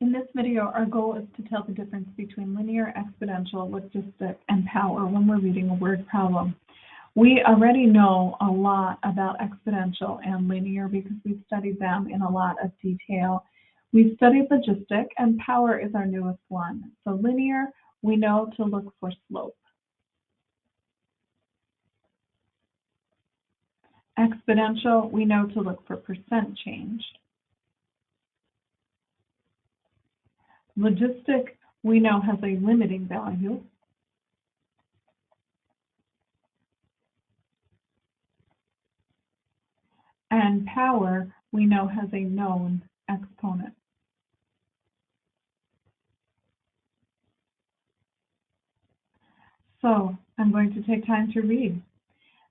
In this video, our goal is to tell the difference between linear, exponential, logistic, and power when we're reading a word problem. We already know a lot about exponential and linear because we've studied them in a lot of detail. We've studied logistic, and power is our newest one. So linear, we know to look for slope. Exponential, we know to look for percent change. Logistic, we know has a limiting value. And power, we know has a known exponent. So I'm going to take time to read.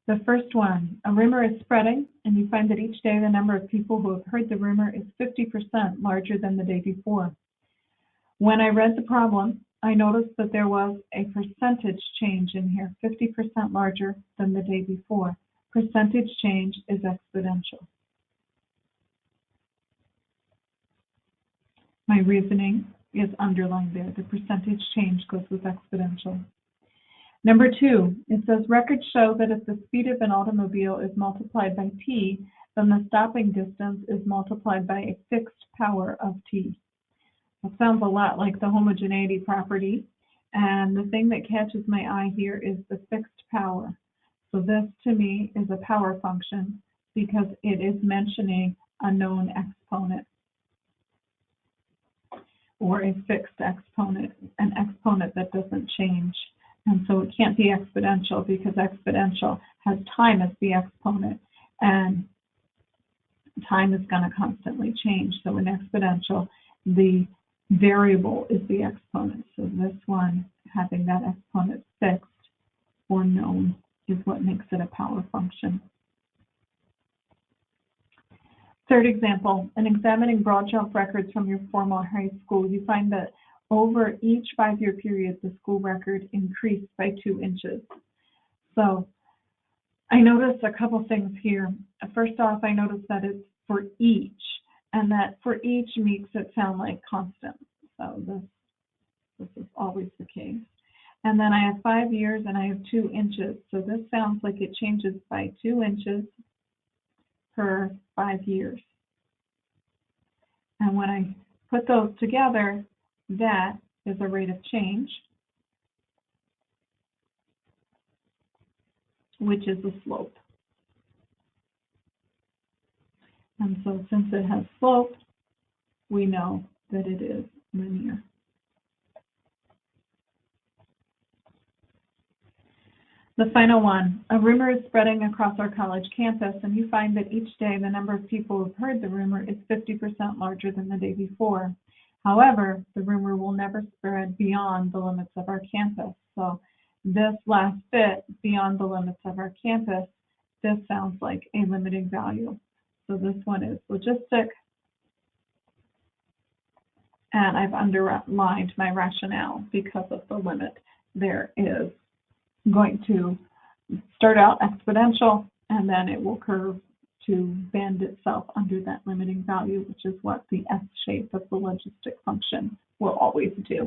The first one, a rumor is spreading, and you find that each day the number of people who have heard the rumor is 50% larger than the day before. When I read the problem, I noticed that there was a percentage change in here, 50% larger than the day before. Percentage change is exponential. My reasoning is underlined there. The percentage change goes with exponential. Number two, it says records show that if the speed of an automobile is multiplied by t, then the stopping distance is multiplied by a fixed power of t. That sounds a lot like the homogeneity property, and the thing that catches my eye here is the fixed power. So this to me is a power function because it is mentioning a known exponent or a fixed exponent, an exponent that doesn't change. And so it can't be exponential because exponential has time as the exponent, and time is going to constantly change. So in exponential, the variable is the exponent. So this one, having that exponent fixed or known, is what makes it a power function. Third example, in examining broad shelf records from your formal high school, you find that over each 5-year period, the school record increased by 2 inches. So I noticed a couple things here. First off, I noticed that it's for each, and that for each makes it sound like constant. So this is always the case. And then I have 5 years and I have 2 inches. So this sounds like it changes by 2 inches per 5 years. And when I put those together, that is a rate of change, which is a slope. And so since it has slope, we know that it is linear. The final one, a rumor is spreading across our college campus, and you find that each day the number of people who have heard the rumor is 50% larger than the day before. However, the rumor will never spread beyond the limits of our campus. So this last bit, beyond the limits of our campus, this sounds like a limiting value. So this one is logistic, and I've underlined my rationale because of the limit. There is going to start out exponential, and then it will curve to bend itself under that limiting value, which is what the S shape of the logistic function will always do.